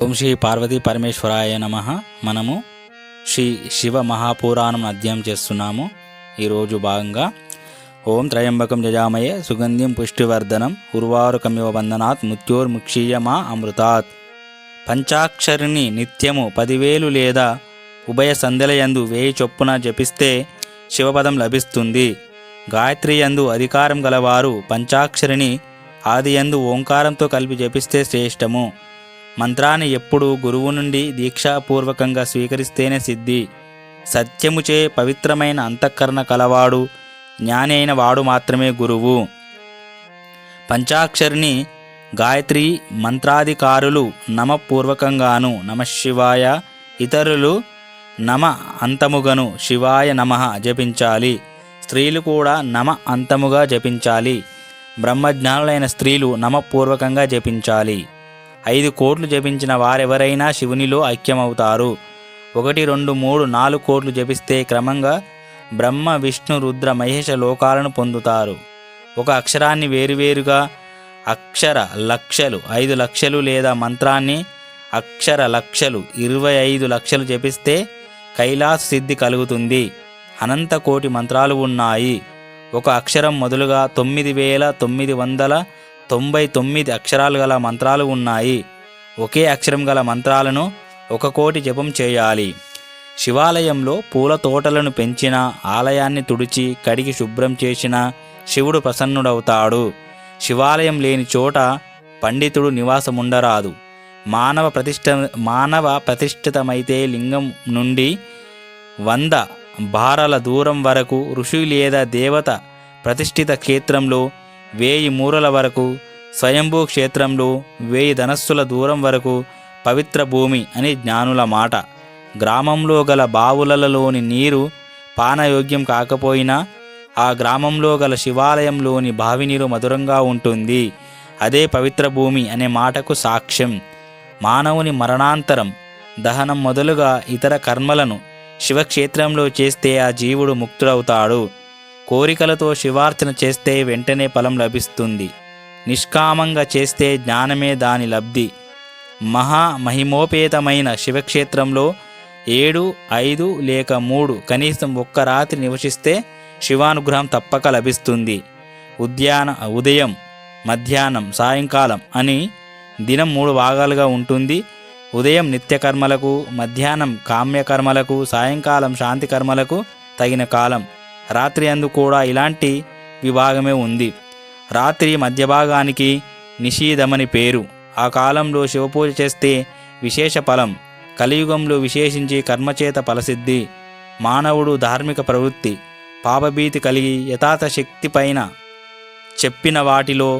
ఓం శ్రీ పార్వతీ పరమేశ్వరాయ నమః. మనము శ్రీ శివ మహాపురాణం అధ్యయనం చేస్తున్నాము. ఈరోజు భాగంగా ఓం త్రయంబకం జజామయే సుగంధిం పుష్టివర్ధనం ఉర్వారుకమివ బంధనాత్ మృత్యోర్ముక్షీయమా అమృతాత్. పంచాక్షరిని నిత్యము 10,000 లేదా ఉభయ సంధ్యలయందు 1000 చొప్పున జపిస్తే శివపదం లభిస్తుంది. గాయత్రి యందు అధికారం గలవారు పంచాక్షరిని ఆదియందు ఓంకారంతో కలిపి జపిస్తే శ్రేష్టము. మంత్రాన్ని ఎప్పుడు గురువు నుండి దీక్షాపూర్వకంగా స్వీకరిస్తేనే సిద్ధి. సత్యముచే పవిత్రమైన అంతఃకరణ కలవాడు జ్ఞాని అయిన వాడు మాత్రమే గురువు. పంచాక్షరిని గాయత్రి మంత్రాధికారులు నమపూర్వకంగాను నమశివాయ, ఇతరులు నమ అంతముగను శివాయ నమః జపించాలి. స్త్రీలు కూడా నమ అంతముగా జపించాలి. బ్రహ్మజ్ఞానులైన స్త్రీలు నమపూర్వకంగా జపించాలి. 5 కోట్లు జపించిన వారెవరైనా శివునిలో ఐక్యమవుతారు. 1, 2, 3, 4 కోట్లు జపిస్తే క్రమంగా బ్రహ్మ విష్ణు రుద్ర మహేష లోకాలను పొందుతారు. ఒక అక్షరాన్ని వేరువేరుగా అక్షర లక్షలు 5 లక్షలు లేదా మంత్రాన్ని అక్షర లక్షలు 25 లక్షలు జపిస్తే కైలాస సిద్ధి కలుగుతుంది. అనంత కోటి మంత్రాలు ఉన్నాయి. ఒక అక్షరం మొదలుగా 9,999 అక్షరాలు గల మంత్రాలు ఉన్నాయి. ఒకే అక్షరం గల మంత్రాలను 1 కోటి జపం చేయాలి. శివాలయంలో పూల తోటలను పెంచిన, ఆలయాన్ని తుడిచి కడిగి శుభ్రం చేసిన శివుడు ప్రసన్నుడవుతాడు. శివాలయం లేని చోట పండితుడు నివాసముండరాదు. మానవ ప్రతిష్ఠితమైతే లింగం నుండి 100 భారల దూరం వరకు ఋషి లేదా దేవత ప్రతిష్ఠిత క్షేత్రంలో 1000 మూరల వరకు, స్వయంభూ క్షేత్రంలో 1000 ధనస్సుల దూరం వరకు పవిత్ర భూమి అని జ్ఞానుల మాట. గ్రామంలో గల బావులలోని నీరు పానయోగ్యం కాకపోయినా ఆ గ్రామంలో గల శివాలయంలోని బావి నీరు మధురంగా ఉంటుంది. అదే పవిత్ర భూమి అనే మాటకు సాక్ష్యం. మానవుని మరణాంతరం దహనం మొదలుగా ఇతర కర్మలను శివక్షేత్రంలో చేస్తే ఆ జీవుడు ముక్తుడవుతాడు. కోరికలతో శివార్చన చేస్తే వెంటనే ఫలం లభిస్తుంది. నిష్కామంగా చేస్తే జ్ఞానమే దాని లబ్ధి. మహిమోపేతమైన శివక్షేత్రంలో 7, 5 లేక 3 కనీసం 1 రాత్రి నివసిస్తే శివానుగ్రహం తప్పక లభిస్తుంది. ఉదయం, మధ్యాహ్నం, సాయంకాలం అని దినం 3 భాగాలుగా ఉంటుంది. ఉదయం నిత్యకర్మలకు, మధ్యాహ్నం కామ్యకర్మలకు, సాయంకాలం శాంతి కర్మలకు తగిన కాలం. రాత్రి అందు కూడా ఇలాంటి విభాగమే ఉంది. రాత్రి మధ్య భాగానికి నిషీధమని పేరు. ఆ కాలంలో శివపూజ చేస్తే విశేష ఫలం. కలియుగంలో విశేషించి కర్మచేత ఫలసిద్ధి. మానవుడు ధార్మిక ప్రవృత్తి, పాపభీతి కలిగి యథార్థ శక్తి పైన చెప్పిన వాటిలో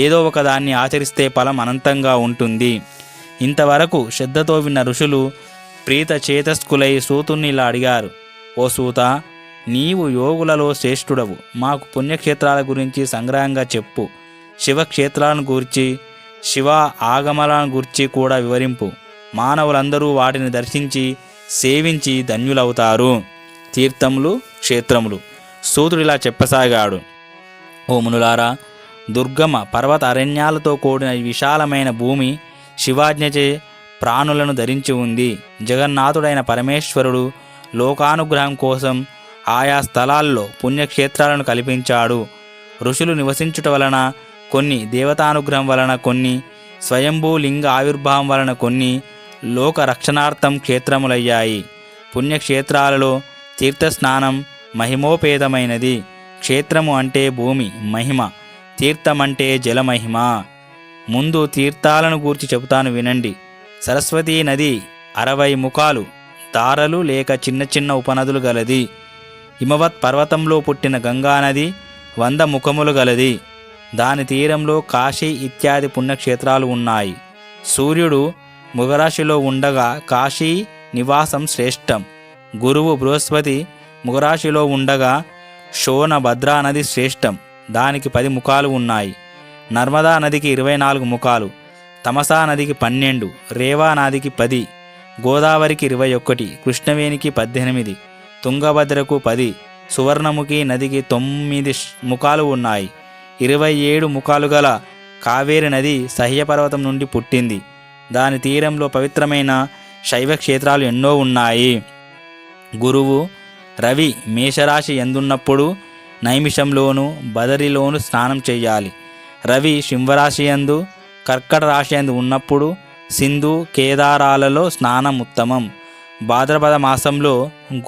ఏదో ఒకదాన్ని ఆచరిస్తే ఫలం అనంతంగా ఉంటుంది. ఇంతవరకు శ్రద్ధతో విన్న ఋషులు ప్రీత చేతస్కులై సూతుని ఇలా అడిగారు: ఓ సూత, నీవు యోగులలో శ్రేష్ఠుడవు. మాకు పుణ్యక్షేత్రాల గురించి సంగ్రహంగా చెప్పు. శివక్షేత్రాలను గూర్చి, శివ ఆగమలను గూర్చి కూడా వివరింపు. మానవులందరూ వాటిని దర్శించి సేవించి ధన్యులవుతారు. తీర్థములు, క్షేత్రములు. సూతుడిలా చెప్పసాగాడు: ఓ మునులారా, దుర్గమ పర్వత అరణ్యాలతో కూడిన విశాలమైన భూమి శివాజ్ఞచే ప్రాణులను ధరించి ఉంది. జగన్నాథుడైన పరమేశ్వరుడు లోకానుగ్రహం కోసం ఆయా స్థలాల్లో పుణ్యక్షేత్రాలను కల్పించాడు. ఋషులు నివసించుట వలన కొన్ని, దేవతానుగ్రహం వలన కొన్ని, స్వయంభూ లింగ ఆవిర్భావం వలన కొన్ని లోక రక్షణార్థం క్షేత్రములయ్యాయి. పుణ్యక్షేత్రాలలో తీర్థస్నానం మహిమోపేతమైనది. క్షేత్రము అంటే భూమి మహిమ, తీర్థమంటే జలమహిమ. ముందు తీర్థాలను గూర్చి చెబుతాను వినండి. సరస్వతీ నది 60 ముఖాలు, దారలు లేక చిన్న చిన్న ఉపనదులు గలది. హిమవత్ పర్వతంలో పుట్టిన గంగానది 100 ముఖములు గలది. దాని తీరంలో కాశీ ఇత్యాది పుణ్యక్షేత్రాలు ఉన్నాయి. సూర్యుడు మృగరాశిలో ఉండగా కాశీ నివాసం శ్రేష్టం. గురువు బృహస్పతి మృగరాశిలో ఉండగా శోణభద్రా నది శ్రేష్టం. దానికి 10 ముఖాలు ఉన్నాయి. నర్మదా నదికి 24 ముఖాలు, తమసా నదికి 12, రేవా నదికి 10, గోదావరికి 21, కృష్ణవేణికి 18, తుంగభద్రకు 10, సువర్ణముఖి నదికి 9 ముఖాలు ఉన్నాయి. 27 ముఖాలు గల కావేరి నది సహ్యపర్వతం నుండి పుట్టింది. దాని తీరంలో పవిత్రమైన శైవ క్షేత్రాలు ఎన్నో ఉన్నాయి. గురువు రవి మేషరాశి ఎందున్నప్పుడు నైమిషంలోను బదరిలోను స్నానం చేయాలి. రవి సింహరాశి యందు కర్కట రాశి యందు ఉన్నప్పుడు సింధు కేదారాలలో స్నానం ఉత్తమం. భాద్రపద మాసంలో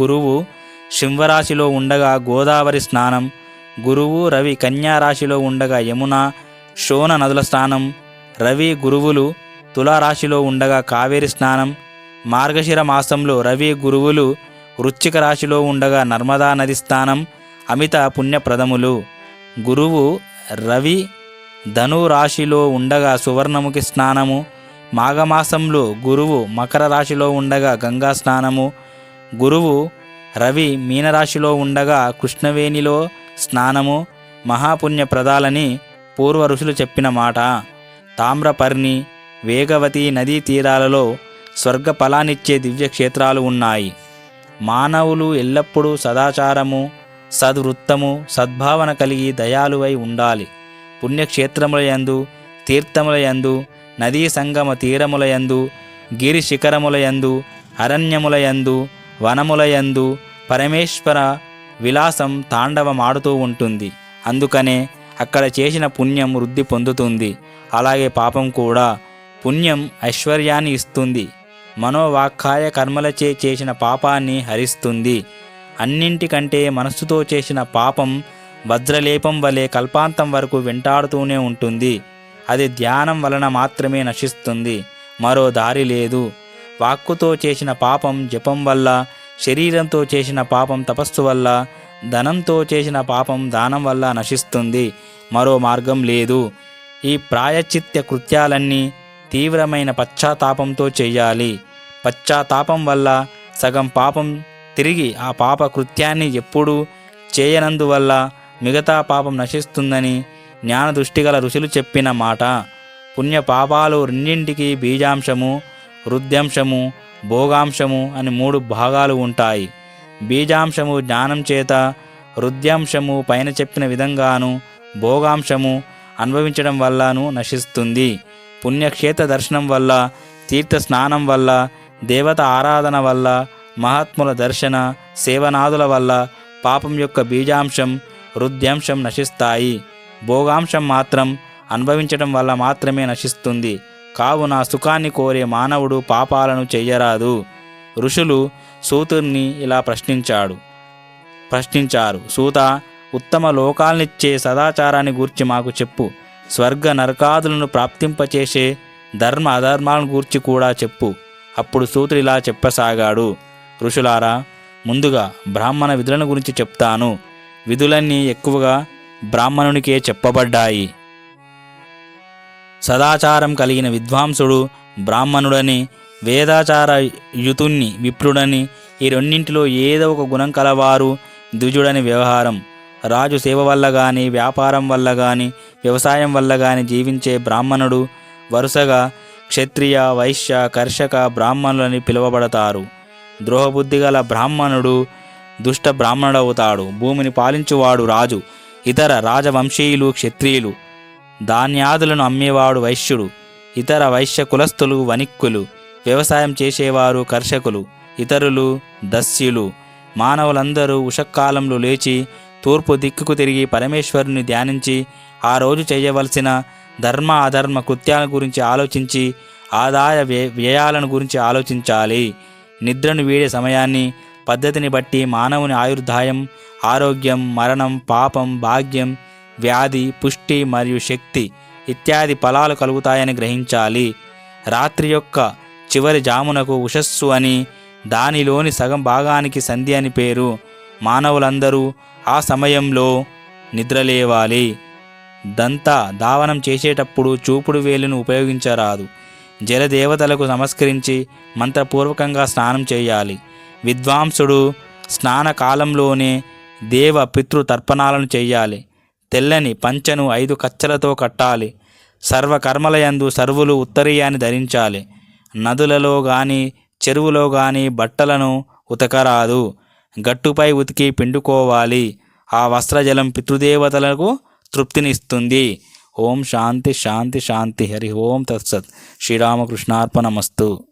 గురువు సింహరాశిలో ఉండగా గోదావరి స్నానం, గురువు రవి కన్యా రాశిలో ఉండగా యమున శోణ నదుల స్నానం, రవి గురువులు తులారాశిలో ఉండగా కావేరి స్నానం, మార్గశిర మాసంలో రవి గురువులు వృశ్చిక రాశిలో ఉండగా నర్మదా నది స్నానం అమిత పుణ్యప్రదములు. గురువు రవి ధను రాశిలో ఉండగా సువర్ణముఖి స్నానము, మాఘమాసంలో గురువు మకర రాశిలో ఉండగా గంగా స్నానము, గురువు రవి మీనరాశిలో ఉండగా కృష్ణవేణిలో స్నానము మహాపుణ్యప్రదాలని పూర్వ ఋషులు చెప్పిన మాట. తామ్రపర్ణి, వేగవతి నదీ తీరాలలో స్వర్గ ఫలాన్నిచ్చే దివ్యక్షేత్రాలు ఉన్నాయి. మానవులు ఎల్లప్పుడూ సదాచారము, సద్వృత్తము, సద్భావన కలిగి దయాలువై ఉండాలి. పుణ్యక్షేత్రములయందు, తీర్థములయందు, నదీ సంగమ తీరములయందు, గిరి శిఖరములయందు, అరణ్యములయందు, వనములయందు పరమేశ్వర విలాసం తాండవమాడుతూ ఉంటుంది. అందుకనే అక్కడ చేసిన పుణ్యం వృద్ధి పొందుతుంది. అలాగే పాపం కూడా. పుణ్యం ఐశ్వర్యాన్ని ఇస్తుంది, మనోవాక్కాయ కర్మలచే చేసిన పాపాన్ని హరిస్తుంది. అన్నింటికంటే మనస్సుతో చేసిన పాపం వజ్రలేపం వలె కల్పాంతం వరకు వెంటాడుతూనే ఉంటుంది. అది ధ్యానం వలన మాత్రమే నశిస్తుంది, మరో దారి లేదు. వాక్కుతో చేసిన పాపం జపం వల్ల, శరీరంతో చేసిన పాపం తపస్సు వల్ల, ధనంతో చేసిన పాపం దానం వల్ల నశిస్తుంది, మరో మార్గం లేదు. ఈ ప్రాయశ్చిత్య కృత్యాలన్నీ తీవ్రమైన పశ్చాత్తాపంతో చేయాలి. పశ్చాత్తాపం వల్ల సగం పాపం తిరిగి ఆ పాప కృత్యాన్ని ఎప్పుడూ చేయనందువల్ల మిగతా పాపం నశిస్తుందని జ్ఞానదృష్టిగల ఋషులు చెప్పిన మాట. పుణ్య పాపాలు రెండింటికి బీజాంశము, వృద్ధ్యంశము, భోగాంశము అని 3 భాగాలు ఉంటాయి. బీజాంశము జ్ఞానం చేత, వృద్ధ్యాంశము పైన చెప్పిన విధంగాను, భోగాంశము అనుభవించడం వల్లను నశిస్తుంది. పుణ్యక్షేత్ర దర్శనం వల్ల, తీర్థ స్నానం వల్ల, దేవత ఆరాధన వల్ల, మహాత్ముల దర్శన సేవనాదుల వల్ల పాపం యొక్క బీజాంశం, వృద్ధ్యాంశం నశిస్తాయి. భోగాంశం మాత్రం అనుభవించడం వల్ల మాత్రమే నశిస్తుంది. కావున సుఖాన్ని కోరే మానవుడు పాపాలను చెయ్యరాదు. ఋషులు సూతుర్ని ఇలా ప్రశ్నించారు. సూత, ఉత్తమ లోకాలనిచ్చే సదాచారాన్ని గూర్చి మాకు చెప్పు. స్వర్గ నరకాదులను ప్రాప్తింపచేసే ధర్మ అధర్మాలను గూర్చి కూడా చెప్పు. అప్పుడు సూతుడు ఇలా చెప్పసాగాడు. ఋషులారా, ముందుగా బ్రాహ్మణ విధులను గురించి చెప్తాను. విధులన్నీ ఎక్కువగా బ్రాహ్మణునికే చెప్పబడ్డాయి. సదాచారం కలిగిన విద్వాంసుడు బ్రాహ్మణుడని, వేదాచార యుతుణ్ణి విప్రుడని, ఈ రెండింటిలో ఏదో ఒక గుణం కలవారు ద్విజుడని వ్యవహారం. రాజు సేవ వల్ల కానీ, వ్యాపారం వల్ల కానీ, వ్యవసాయం వల్ల కానీ జీవించే బ్రాహ్మణుడు వరుసగా క్షత్రియ, వైశ్య, కర్షక బ్రాహ్మణులని పిలువబడతారు. ద్రోహబుద్ధి గల బ్రాహ్మణుడు దుష్ట బ్రాహ్మణుడవుతాడు. భూమిని పాలించువాడు రాజు, ఇతర రాజవంశీయులు క్షత్రియులు, ధాన్యాదులను అమ్మేవాడు వైశ్యుడు, ఇతర వైశ్య కులస్థులు వణిక్కులు, వ్యవసాయం చేసేవారు కర్షకులు, ఇతరులు దస్యులు. మానవులందరూ ఉషక్కాలంలో లేచి తూర్పు దిక్కుకు తిరిగి పరమేశ్వరుని ధ్యానించి ఆ రోజు చేయవలసిన ధర్మ అధర్మ కృత్యాల గురించి ఆలోచించి ఆదాయ వ్యయాలను గురించి ఆలోచించాలి. నిద్రను వీడే సమయాన్ని, పద్ధతిని బట్టి మానవుని ఆయుర్దాయం, ఆరోగ్యం, మరణం, పాపం, భాగ్యం, వ్యాధి, పుష్టి మరియు శక్తి ఇత్యాది ఫలాలు కలుగుతాయని గ్రహించాలి. రాత్రి యొక్క చివరి జామునకు ఉషస్సు అని, దానిలోని సగం భాగానికి సంధి అని పేరు. మానవులందరూ ఆ సమయంలో నిద్రలేవాలి. దావనం చేసేటప్పుడు చూపుడు వేలును ఉపయోగించరాదు. జలదేవతలకు నమస్కరించి మంత్రపూర్వకంగా స్నానం చేయాలి. విద్వాంసుడు స్నాన కాలంలోనే దేవ పితృ తర్పణాలను చెయ్యాలి. తెల్లని పంచెను 5 కచ్చలతో కట్టాలి. సర్వకర్మలయందు సర్వులు ఉత్తరీయాన్ని ధరించాలి. నదులలో గాని చెరువులో గాని బట్టలను ఉతకరాదు. గట్టుపై ఉతికి పిండుకోవాలి. ఆ వస్త్రజలం పితృదేవతలకు తృప్తినిస్తుంది. ఓం శాంతి శాంతి శాంతి. హరి ఓం తత్సత్. శ్రీరామకృష్ణార్పణమస్తు.